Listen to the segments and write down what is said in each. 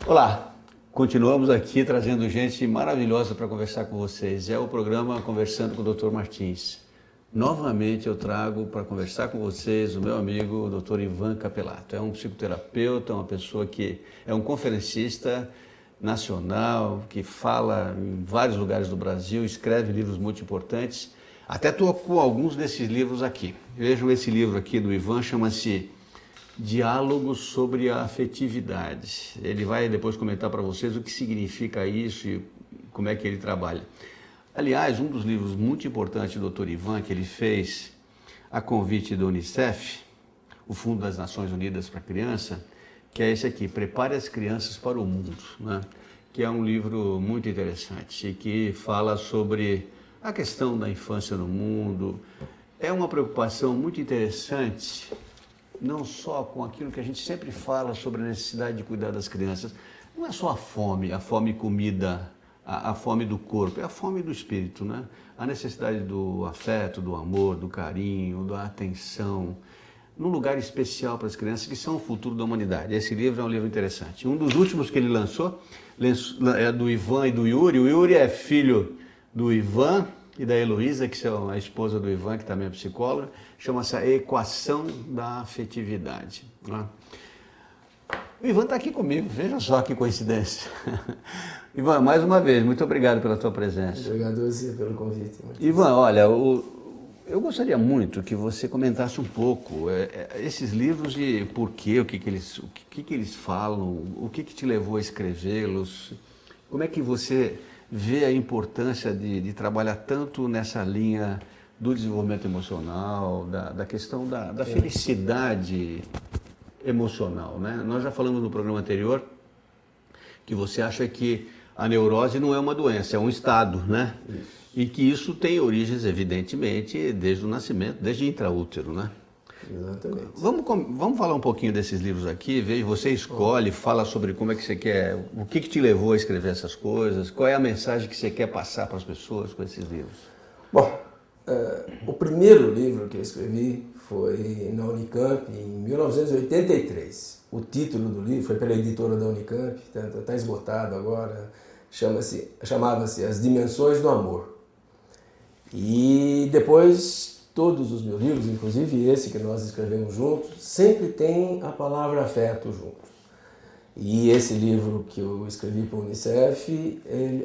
Olá, continuamos aqui trazendo gente maravilhosa para conversar com vocês. É o programa Conversando com o Dr. Martins. Novamente eu trago para conversar com vocês o meu amigo o Dr. Ivan Capelato. É um psicoterapeuta, uma pessoa que é um conferencista nacional, que fala em vários lugares do Brasil, escreve livros muito importantes. Até estou com alguns desses livros aqui. Vejam esse livro aqui do Ivan, chama-se Diálogos sobre a Afetividade. Ele vai depois comentar para vocês o que significa isso e como é que ele trabalha. Aliás, um dos livros muito importantes do Dr. Ivan, que ele fez a convite da Unicef, o Fundo das Nações Unidas para a Criança, que é esse aqui, Prepare as Crianças para o Mundo, né? Que é um livro muito interessante e que fala sobre a questão da infância no mundo. É uma preocupação muito interessante, não só com aquilo que a gente sempre fala sobre a necessidade de cuidar das crianças. Não é só a fome comida, a fome do corpo, é a fome do espírito, né? A necessidade do afeto, do amor, do carinho, da atenção, num lugar especial para as crianças que são o futuro da humanidade. Esse livro é um livro interessante. Um dos últimos que ele lançou é do Ivan e do Yuri. O Yuri é filho do Ivan e da Heloísa, que são a esposa do Ivan, que também é psicóloga. Chama-se A Equação da Afetividade, né? O Ivan está aqui comigo, veja só que coincidência. Ivan, mais uma vez, muito obrigado pela tua presença. Obrigado a você pelo convite. Ivan, olha, eu gostaria muito que você comentasse um pouco esses livros e por quê, o que eles falam, o que te levou a escrevê-los, como é que você vê a importância de trabalhar tanto nessa linha do desenvolvimento emocional, da questão da felicidade emocional, né? Nós já falamos no programa anterior que você acha que a neurose não é uma doença, é um estado, né? Isso. E que isso tem origens, evidentemente, desde o nascimento, desde intraútero, né? Exatamente. Vamos falar um pouquinho desses livros aqui, veja, você escolhe, fala sobre como é que você quer, o que te levou a escrever essas coisas, qual é a mensagem que você quer passar para as pessoas com esses livros? Bom, o primeiro livro que eu escrevi foi na Unicamp em 1983. O título do livro foi pela editora da Unicamp, está esgotado agora, chamava-se As Dimensões do Amor. E depois todos os meus livros, inclusive esse que nós escrevemos juntos, sempre tem a palavra afeto junto. E esse livro que eu escrevi para a Unicef,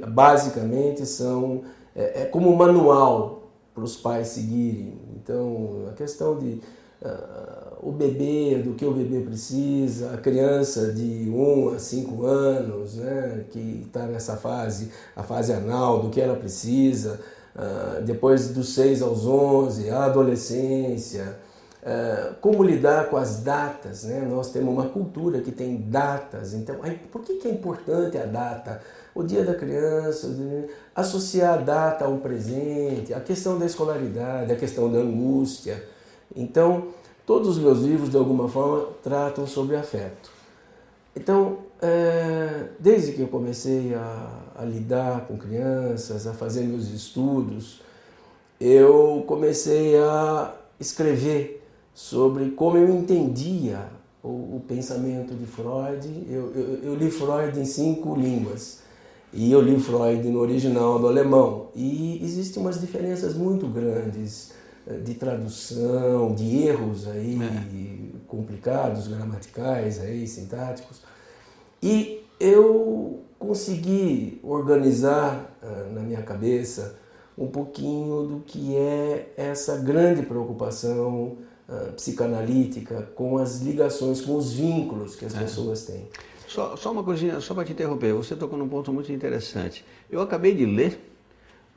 basicamente é como um manual para os pais seguirem. Então, a questão de o bebê, do que o bebê precisa, a criança de 1 a 5 anos, né, que está nessa fase, a fase anal, do que ela precisa, depois dos 6 aos 11, a adolescência, como lidar com as datas, né? Nós temos uma cultura que tem datas, então por que é importante a data? O dia da criança, associar a data ao presente, a questão da escolaridade, a questão da angústia. Então, todos os meus livros, de alguma forma, tratam sobre afeto. Então, desde que eu comecei a lidar com crianças, a fazer meus estudos, eu comecei a escrever sobre como eu entendia o pensamento de Freud. Eu li Freud em 5 línguas. E eu li Freud no original do alemão. E existem umas diferenças muito grandes de tradução, de erros aí complicados, gramaticais, aí, sintáticos. E eu consegui organizar na minha cabeça um pouquinho do que é essa grande preocupação psicanalítica com as ligações, com os vínculos que as pessoas têm. Só uma coisinha, só para te interromper, você tocou num ponto muito interessante. Eu acabei de ler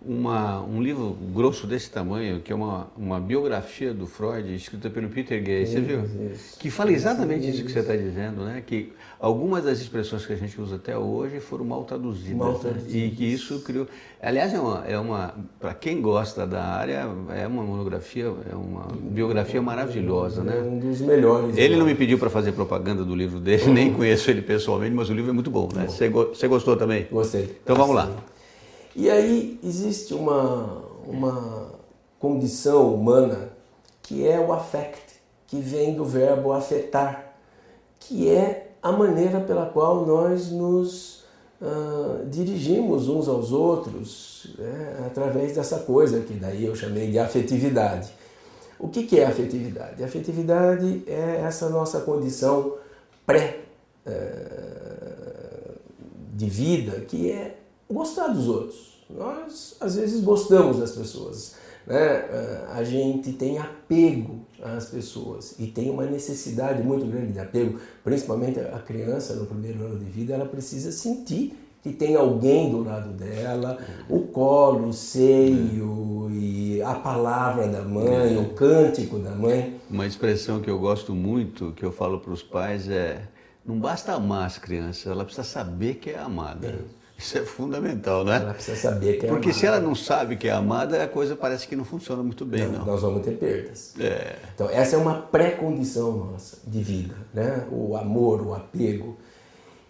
um livro grosso desse tamanho, que é uma biografia do Freud, escrita pelo Peter Gay, você viu? Isso. Que fala exatamente isso que você está dizendo, né? Que algumas das expressões que a gente usa até hoje foram mal traduzidas. Né? E que isso criou... Aliás, para quem gosta da área, é uma monografia, é uma biografia maravilhosa, né? É um dos melhores. Ele não me pediu para fazer propaganda do livro dele, nem conheço ele pessoalmente, mas o livro é muito bom, né? Você gostou também? Gostei. Então vamos lá. E aí existe uma condição humana que é o affect, que vem do verbo afetar, que é a maneira pela qual nós nos dirigimos uns aos outros, né, através dessa coisa que daí eu chamei de afetividade. O que é afetividade? A afetividade é essa nossa condição de vida, que é gostar dos outros. Nós, às vezes, gostamos das pessoas, né? A gente tem apego às pessoas e tem uma necessidade muito grande de apego, principalmente a criança no primeiro ano de vida, ela precisa sentir que tem alguém do lado dela, o colo, o seio e a palavra da mãe, o cântico da mãe. Uma expressão que eu gosto muito, que eu falo para os pais não basta amar as crianças, ela precisa saber que é amada. Isso é fundamental, né? Ela precisa saber que é amada. Porque se ela não sabe que é amada, a coisa parece que não funciona muito bem, não. Nós vamos ter perdas. Então, essa é uma pré-condição nossa de vida, né? O amor, o apego.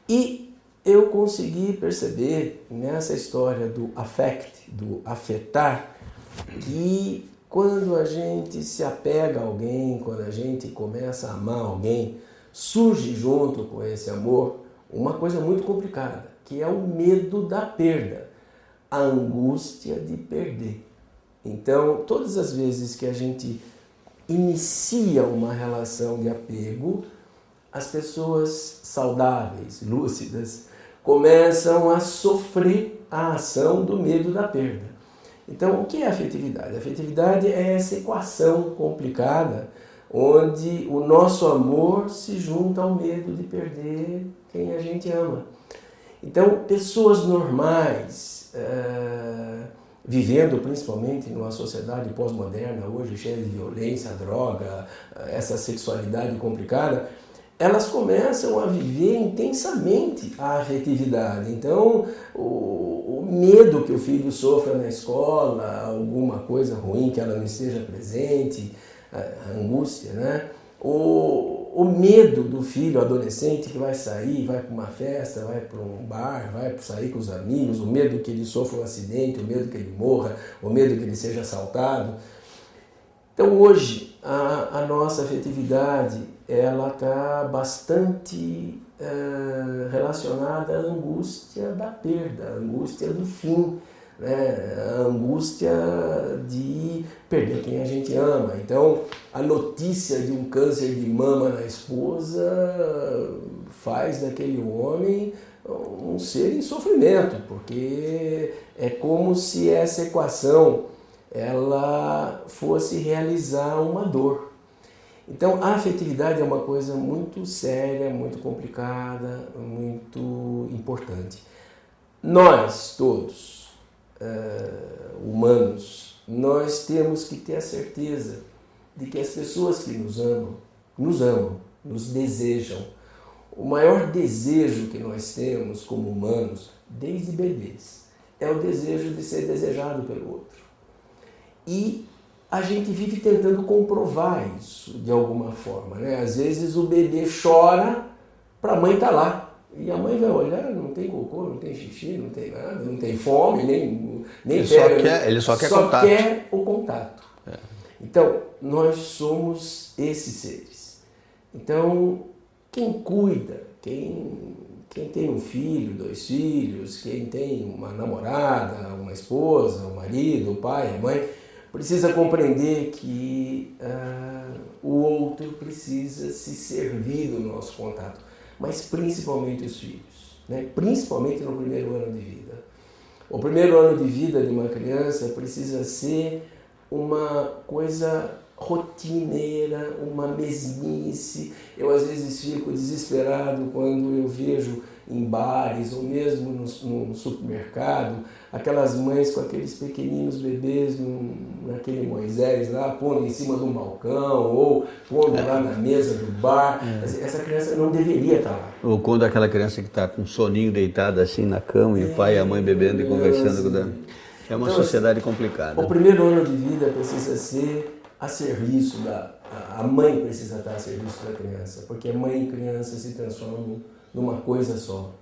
E eu consegui perceber nessa história do affect, do afetar, que quando a gente se apega a alguém, quando a gente começa a amar alguém, surge junto com esse amor uma coisa muito complicada, que é o medo da perda, a angústia de perder. Então, todas as vezes que a gente inicia uma relação de apego, as pessoas saudáveis, lúcidas, começam a sofrer a ação do medo da perda. Então, o que é afetividade? A afetividade é essa equação complicada onde o nosso amor se junta ao medo de perder quem a gente ama. Então, pessoas normais, vivendo principalmente numa sociedade pós-moderna, hoje cheia de violência, droga, essa sexualidade complicada, elas começam a viver intensamente a afetividade. Então, o medo que o filho sofra na escola, alguma coisa ruim que ela não esteja presente, a angústia, né? O medo do filho adolescente que vai sair, vai para uma festa, vai para um bar, vai sair com os amigos, o medo que ele sofra um acidente, o medo que ele morra, o medo que ele seja assaltado. Então hoje a nossa afetividade ela está bastante relacionada à angústia da perda, à angústia do fim, né? A angústia de perder quem a gente ama. Então a notícia de um câncer de mama na esposa faz daquele homem um ser em sofrimento, porque é como se essa equação ela fosse realizar uma dor. Então a afetividade é uma coisa muito séria, muito complicada, muito importante. Nós todos, humanos, nós temos que ter a certeza de que as pessoas que nos amam, nos desejam. O maior desejo que nós temos como humanos, desde bebês, é o desejo de ser desejado pelo outro. E a gente vive tentando comprovar isso de alguma forma, né? Às vezes o bebê chora para a mãe estar lá. E a mãe vai olhar, não tem cocô, não tem xixi, não tem nada, não tem fome, nem pega. Ele só quer contato. Só quer o contato. Então, nós somos esses seres. Então, quem cuida, quem tem um filho, 2 filhos, quem tem uma namorada, uma esposa, um marido, o pai, a mãe, precisa compreender que o outro precisa se servir do nosso contato, mas principalmente os filhos, né? Principalmente no primeiro ano de vida. O primeiro ano de vida de uma criança precisa ser uma coisa rotineira, uma mesmice. Eu às vezes fico desesperado quando eu vejo em bares ou mesmo no supermercado aquelas mães com aqueles pequeninos bebês naquele Moisés lá, pondo em cima de um balcão ou pondo lá na mesa do bar. Essa criança não deveria estar lá. Ou quando aquela criança que está com um soninho deitada assim na cama e o pai e a mãe bebendo e conversando. É uma sociedade complicada. O primeiro ano de vida precisa ser a serviço a mãe precisa estar a serviço da criança, porque mãe e criança se transformam numa coisa só.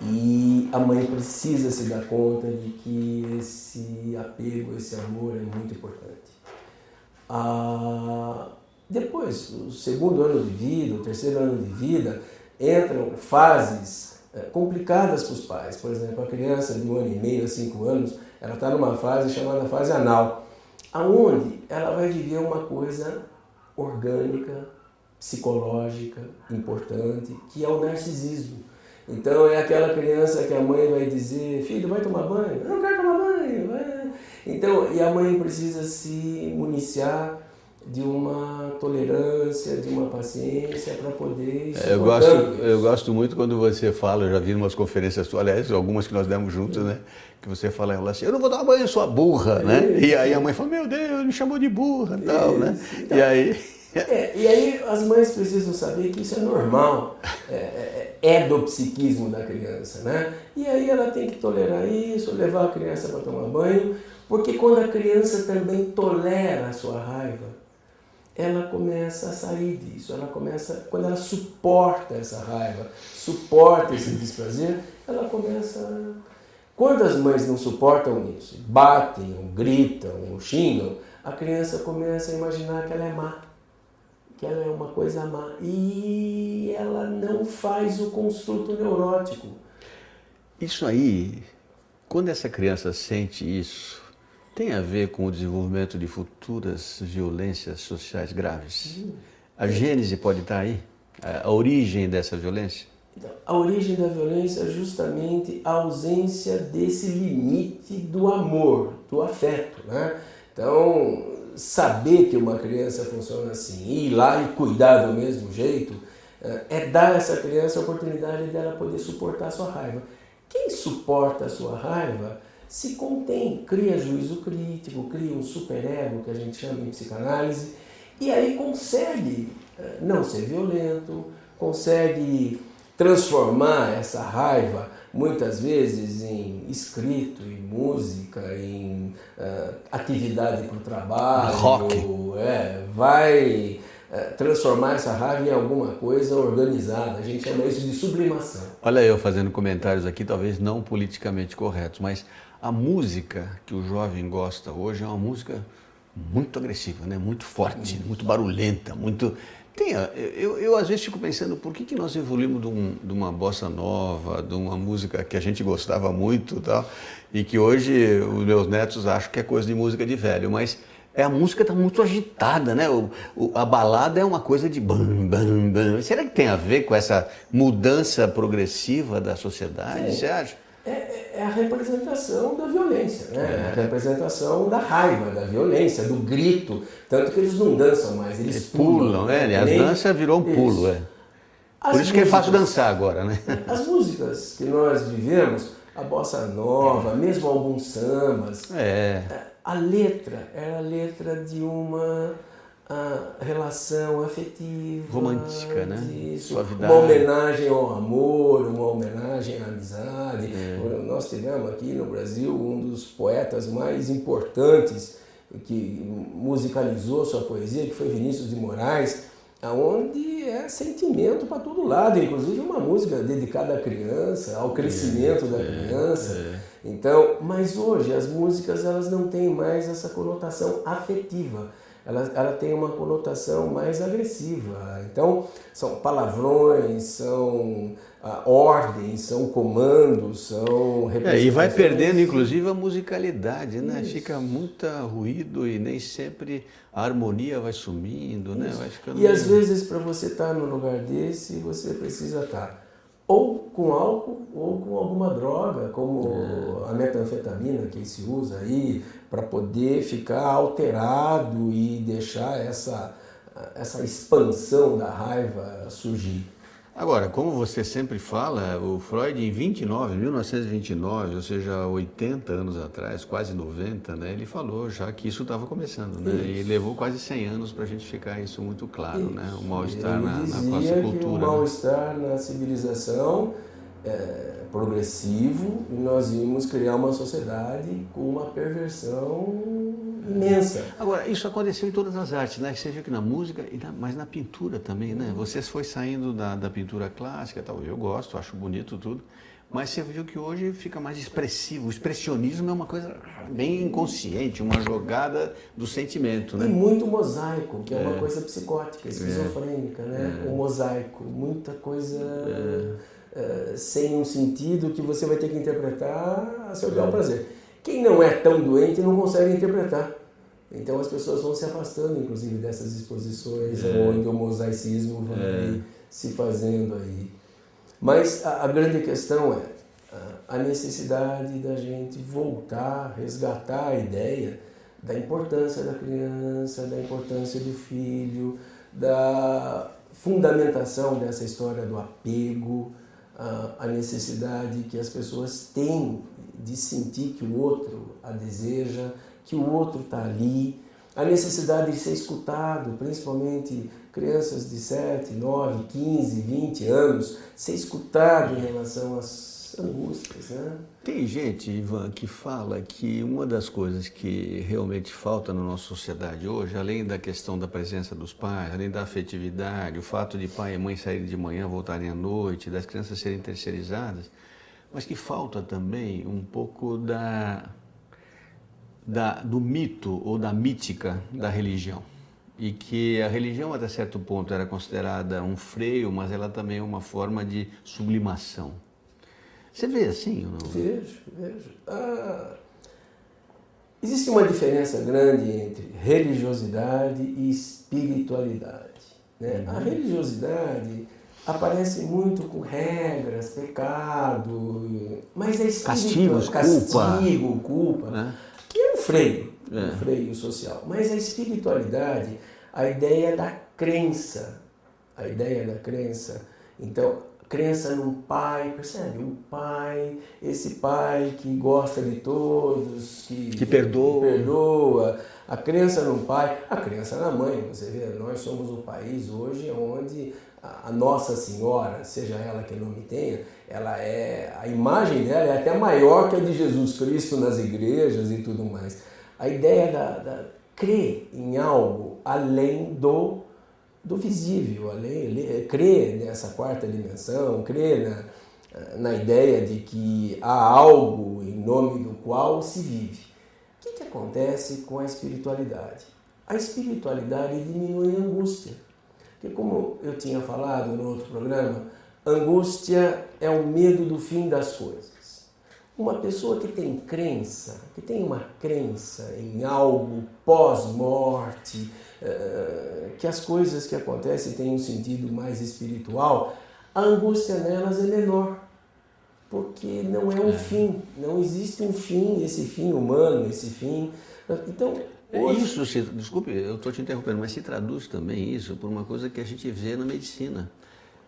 E a mãe precisa se dar conta de que esse apego, esse amor é muito importante. Depois, o segundo ano de vida, o terceiro ano de vida, entram fases complicadas para os pais. Por exemplo, a criança de 1 ano e meio a 5 anos, ela está numa fase chamada fase anal, aonde ela vai viver uma coisa orgânica, psicológica, importante, que é o narcisismo. Então é aquela criança que a mãe vai dizer: filho, vai tomar banho? Eu não quero tomar banho. Vai. Então, e a mãe precisa se municiar de uma tolerância, de uma paciência para poder eu gosto muito quando você fala, eu já vi em umas conferências, aliás, algumas que nós demos juntos, né? Que você fala assim: eu não vou dar banho, sua burra, né? E aí a mãe fala: meu Deus, ele me chamou de burra e tal, né? Então, e aí... e aí as mães precisam saber que isso é normal, é do psiquismo da criança, né? E aí ela tem que tolerar isso, levar a criança para tomar banho, porque quando a criança também tolera a sua raiva, ela começa a sair disso, quando ela suporta essa raiva, suporta esse desprazer, ela começa... Quando as mães não suportam isso, batem, ou gritam, ou xingam, a criança começa a imaginar que ela é má, que ela é uma coisa má, e ela não faz o construto neurótico. Isso aí, quando essa criança sente isso, tem a ver com o desenvolvimento de futuras violências sociais graves? A gênese pode estar aí? A origem dessa violência? Então, a origem da violência é justamente a ausência desse limite do amor, do afeto, né? Então, saber que uma criança funciona assim, ir lá e cuidar do mesmo jeito, é dar a essa criança a oportunidade dela poder suportar a sua raiva. Quem suporta a sua raiva se contém, cria juízo crítico, cria um superego, que a gente chama em psicanálise, e aí consegue não ser violento, consegue transformar essa raiva muitas vezes em escrito, em música, em atividade para o trabalho. Rock. Vai transformar essa raiva em alguma coisa organizada. A gente chama isso de sublimação. Olha eu fazendo comentários aqui, talvez não politicamente corretos, mas a música que o jovem gosta hoje é uma música muito agressiva, né? Muito forte, muito barulhenta, muito... Eu às vezes fico pensando, por que nós evoluímos de uma bossa nova, de uma música que a gente gostava muito e tal, e que hoje os meus netos acham que é coisa de música de velho, mas a música está muito agitada, né? A balada é uma coisa de bam, bam, bam. Será que tem a ver com essa mudança progressiva da sociedade, você acha? É a representação da violência, né? A representação da raiva, da violência, do grito. Tanto que eles não dançam mais, eles pulam. As danças virou um pulo, Por isso que é fácil dançar agora, né? As músicas que nós vivemos, a bossa nova, mesmo alguns sambas, a letra era a letra de uma relação afetiva, romântica, né? Suavidade. Uma homenagem ao amor, uma homenagem à amizade. Nós tivemos aqui no Brasil um dos poetas mais importantes que musicalizou sua poesia, que foi Vinícius de Moraes, onde é sentimento para todo lado, inclusive uma música dedicada à criança, ao crescimento da criança. Então, mas hoje as músicas elas não têm mais essa conotação afetiva. Ela tem uma conotação mais agressiva. Então, são palavrões, são ordens, são comandos, são representações. E vai perdendo, inclusive, a musicalidade, né? Isso. Fica muito ruído e nem sempre a harmonia vai sumindo, né? Vai ficando às vezes, para você estar num lugar desse, você precisa estar ou com álcool ou com alguma droga, como a metanfetamina que se usa aí, para poder ficar alterado e deixar essa expansão da raiva surgir. Agora, como você sempre fala, o Freud em 1929, ou seja, 80 anos atrás, quase 90, né, ele falou já que isso estava começando, né, e levou quase 100 anos para a gente ficar isso muito claro, né, o mal-estar na nossa cultura. Que o mal-estar na civilização progressivo, e nós íamos criar uma sociedade com uma perversão imensa. Agora, isso aconteceu em todas as artes, né? Seja que na música, mas na pintura também, né? Você foi saindo da pintura clássica, talvez eu gosto, acho bonito tudo, Mas você viu que hoje fica mais expressivo. O expressionismo é uma coisa bem inconsciente, uma jogada do sentimento, né? E muito mosaico, que é uma coisa psicótica, esquizofrênica, né? O mosaico, muita coisa sem um sentido que você vai ter que interpretar a seu bel prazer. Quem não é tão doente não consegue interpretar. Então as pessoas vão se afastando, inclusive, dessas exposições onde o mosaicismo vai se fazendo aí. Mas a grande questão é a necessidade da gente voltar, resgatar a ideia da importância da criança, da importância do filho, da fundamentação dessa história do apego, a necessidade que as pessoas têm de sentir que o outro a deseja, que o outro está ali, a necessidade de ser escutado, principalmente crianças de 7, 9, 15, 20 anos, ser escutado em relação às angústias, né? Tem gente, Ivan, que fala que uma das coisas que realmente falta na nossa sociedade hoje, além da questão da presença dos pais, além da afetividade, o fato de pai e mãe saírem de manhã, voltarem à noite, das crianças serem terceirizadas, mas que falta também um pouco do mito ou da mítica da religião. E que a religião, até certo ponto, era considerada um freio, mas ela também é uma forma de sublimação. Você vê assim ou não? Vejo. Existe uma diferença grande entre religiosidade e espiritualidade, né? A religiosidade aparece muito com regras, pecado, mas a castigo, culpa, né? Que é um freio social. Mas a espiritualidade, a ideia da crença, então, crença num pai, percebe? Um pai, esse pai que gosta de todos, que perdoa, a crença num pai, a crença na mãe. Você vê, nós somos um país hoje onde a Nossa Senhora, seja ela que nome tenha, a imagem dela é até maior que a de Jesus Cristo nas igrejas e tudo mais. A ideia da crer em algo além do visível, crer nessa quarta dimensão, crer na ideia de que há algo em nome do qual se vive. O que acontece com a espiritualidade? A espiritualidade diminui a angústia. Porque, como eu tinha falado no outro programa, angústia é o medo do fim das coisas. Uma pessoa que tem uma crença em algo pós-morte, que as coisas que acontecem têm um sentido mais espiritual, a angústia nelas é menor. Porque não é um fim, não existe um fim, esse fim humano, esse fim... Então, isso, desculpe, eu estou te interrompendo, mas se traduz também isso por uma coisa que a gente vê na medicina.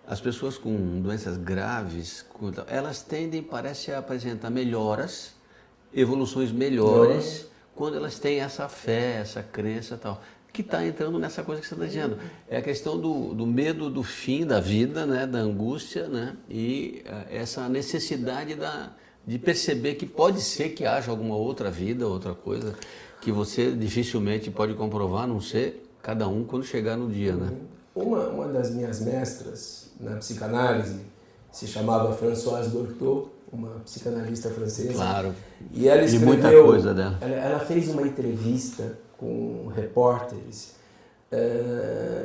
As pessoas com doenças graves, elas tendem, parece, a apresentar melhoras, evoluções melhores, quando elas têm essa fé, essa crença e tal. Que está entrando nessa coisa que você está dizendo. É a questão do medo do fim da vida, né, da angústia, né, e essa necessidade de perceber que pode ser que haja alguma outra vida, outra coisa, que você dificilmente pode comprovar, a não ser cada um quando chegar no dia, né? Uma das minhas mestras na psicanálise se chamava Françoise Dolto, uma psicanalista francesa. Claro. E ela escreveu, muita coisa dela. Ela fez uma entrevista com repórteres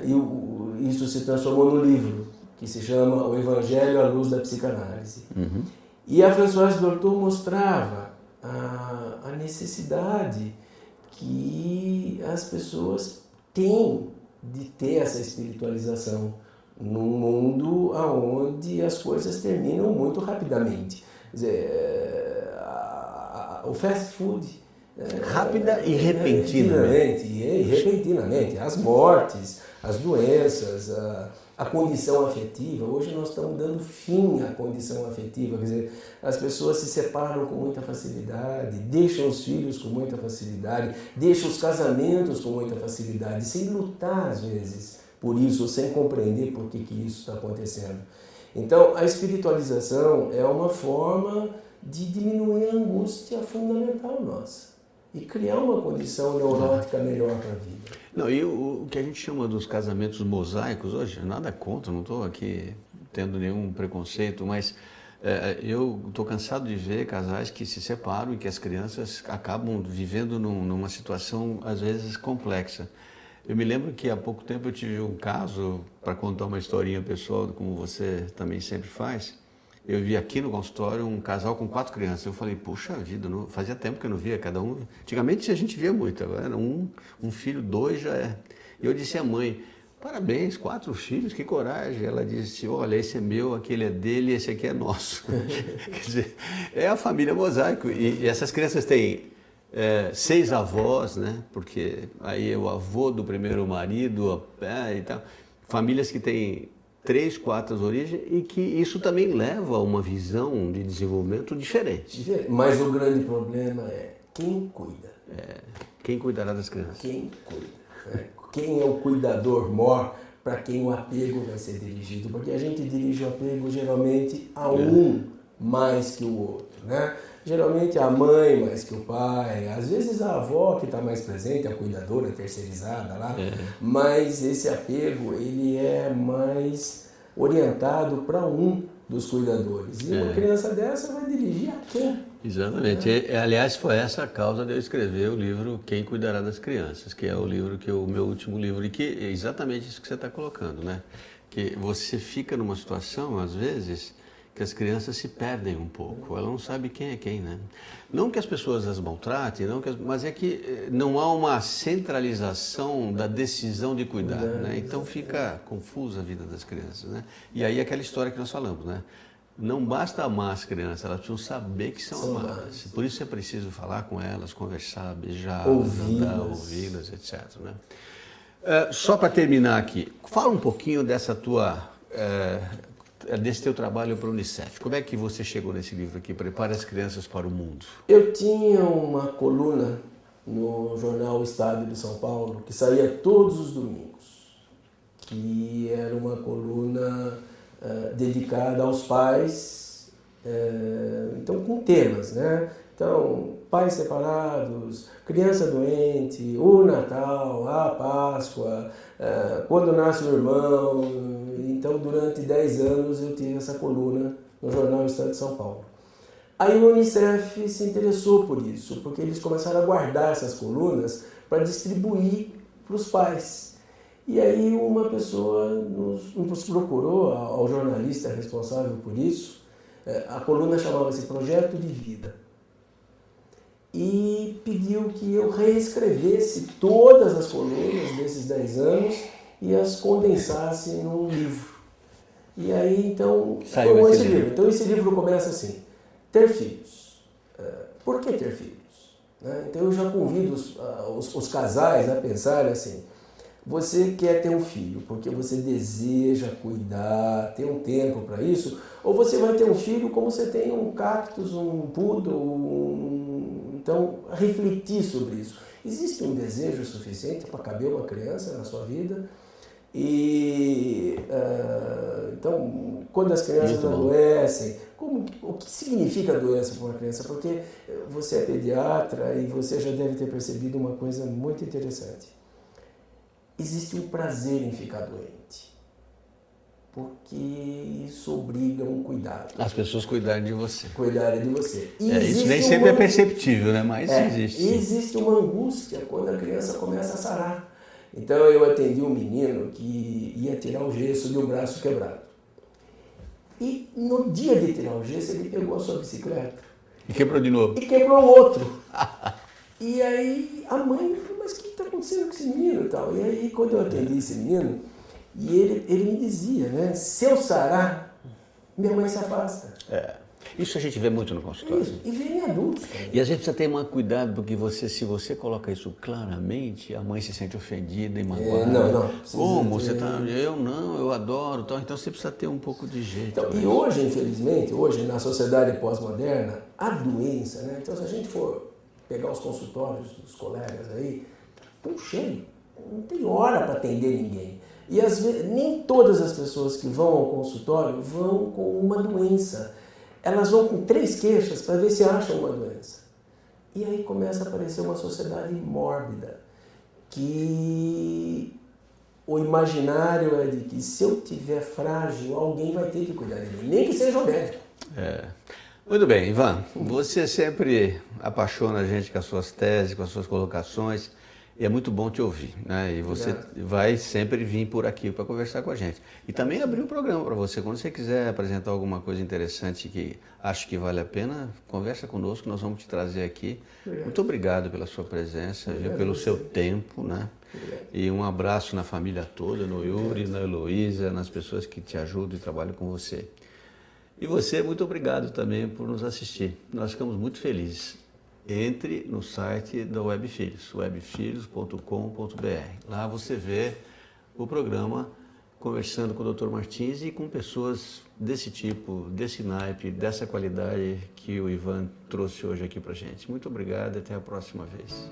e isso se transformou no livro que se chama O Evangelho à Luz da Psicanálise. E a Françoise Dolto mostrava a necessidade que as pessoas têm de ter essa espiritualização num mundo onde as coisas terminam muito rapidamente. Quer dizer, o fast food... Rápida e repentinamente. Repentinamente. As mortes, as doenças, a condição afetiva. Hoje nós estamos dando fim à condição afetiva. Quer dizer, as pessoas se separam com muita facilidade, deixam os filhos com muita facilidade, deixam os casamentos com muita facilidade, sem lutar às vezes por isso, sem compreender por que isso está acontecendo. Então, a espiritualização é uma forma de diminuir a angústia fundamental nossa e criar uma condição neurótica melhor para a vida. Não, e o que a gente chama dos casamentos mosaicos hoje, nada contra, não estou aqui tendo nenhum preconceito, mas Eu estou cansado de ver casais que se separam e que as crianças acabam vivendo numa situação, às vezes, complexa. Eu me lembro que há pouco tempo eu tive um caso, para contar uma historinha pessoal, como você também sempre faz. Eu vi aqui no consultório um casal com 4 crianças. Eu falei, puxa vida, fazia tempo que eu não via cada um. Antigamente a gente via muito, agora era um filho, 2 já é. E eu disse à mãe, parabéns, 4 filhos, que coragem. Ela disse, olha, esse é meu, aquele é dele, esse aqui é nosso. Quer dizer, é a família mosaico. E essas crianças têm 6 avós, né? Porque aí é o avô do primeiro marido e tal. Famílias que têm 3, 4 origens e que isso também leva a uma visão de desenvolvimento diferente. Mas o grande problema é quem cuida. Quem cuidará das crianças? Quem cuida. Quem é o cuidador maior para quem o apego vai ser dirigido? Porque a gente dirige o apego geralmente a um mais que o outro, né? Geralmente a mãe mais que o pai, às vezes a avó que está mais presente, a cuidadora terceirizada lá, mas esse apego ele é mais orientado para um dos cuidadores. E uma criança dessa vai dirigir a quem? Exatamente. Aliás, foi essa a causa de eu escrever o livro Quem Cuidará das Crianças, que é o livro o meu último livro, e que é exatamente isso que você está colocando, né? Que você fica numa situação, às vezes, que as crianças se perdem um pouco, ela não sabe quem é quem, né? Não que as pessoas as maltratem, mas é que não há uma centralização da decisão de cuidar, né? Então fica confusa a vida das crianças, né? E aí aquela história que nós falamos, né? Não basta amar as crianças, elas precisam saber que são amadas. Por isso é preciso falar com elas, conversar, beijar, ouvi-las, etc. Né? Só para terminar aqui, fala um pouquinho desse teu trabalho para o Unicef. Como é que você chegou nesse livro aqui, Prepare as Crianças para o Mundo? Eu tinha uma coluna no jornal Estado de São Paulo, que saía todos os domingos, que era uma coluna dedicada aos pais, então com temas, né? Então, pais separados, criança doente, o Natal, a Páscoa, quando nasce o irmão. Então, durante 10 anos eu tive essa coluna no jornal Estado de São Paulo. Aí o Unicef se interessou por isso, porque eles começaram a guardar essas colunas para distribuir para os pais. E aí uma pessoa nos procurou, ao jornalista responsável por isso, a coluna chamava-se Projeto de Vida, e pediu que eu reescrevesse todas as colunas desses 10 anos e as condensasse num livro. E aí então formou esse livro. Então esse livro começa assim, ter filhos. Por que ter filhos? Então eu já convido os casais a pensarem assim, você quer ter um filho porque você deseja cuidar, ter um tempo para isso, ou você vai ter um filho como você tem um cactus, um poodle, então refletir sobre isso. Existe um desejo suficiente para caber uma criança na sua vida? E então, quando as crianças adoecem, o que significa a doença para uma criança? Porque você é pediatra e você já deve ter percebido uma coisa muito interessante. Existe um prazer em ficar doente, porque isso obriga um cuidado. As pessoas cuidarem de você. Cuidarem de você. Isso nem sempre é perceptível, né? Mas existe. E existe uma angústia quando a criança começa a sarar. Então eu atendi um menino que ia tirar o gesso de um braço quebrado. E no dia de tirar o gesso ele pegou a sua bicicleta. E quebrou de novo. E quebrou o outro. E aí a mãe falou, mas o que está acontecendo com esse menino e tal? E aí quando eu atendi esse menino, e ele me dizia, né, se eu sarar, minha mãe se afasta. Isso a gente vê muito no consultório. Isso. E vem adultos também. E a gente precisa ter mais cuidado, porque se você coloca isso claramente, a mãe se sente ofendida e magoada. Não. Como? Você tá, eu adoro, tal. Então você precisa ter um pouco de jeito. Então, e hoje, infelizmente, na sociedade pós-moderna, a doença, né? Então se a gente for pegar os consultórios dos colegas aí, estão cheios, não tem hora para atender ninguém. E às vezes, nem todas as pessoas que vão ao consultório vão com uma doença. Elas vão com 3 queixas para ver se acham uma doença. E aí começa a aparecer uma sociedade mórbida, que o imaginário é de que se eu tiver frágil, alguém vai ter que cuidar de mim, nem que seja o médico. Muito bem, Ivan, você sempre apaixona a gente com as suas teses, com as suas colocações, e é muito bom te ouvir, né? E você vai sempre vir por aqui para conversar com a gente. E também abrir um programa para você, quando você quiser apresentar alguma coisa interessante que acho que vale a pena, conversa conosco, nós vamos te trazer aqui. Muito obrigado pela sua presença, pelo seu tempo, né? E um abraço na família toda, no Yuri, na Heloísa, nas pessoas que te ajudam e trabalham com você. E você, muito obrigado também por nos assistir. Nós ficamos muito felizes. Entre no site da Webfilhos, webfilhos.com.br. Lá você vê o programa conversando com o Dr. Martins e com pessoas desse tipo, desse naipe, dessa qualidade que o Ivan trouxe hoje aqui pra gente. Muito obrigado e até a próxima vez.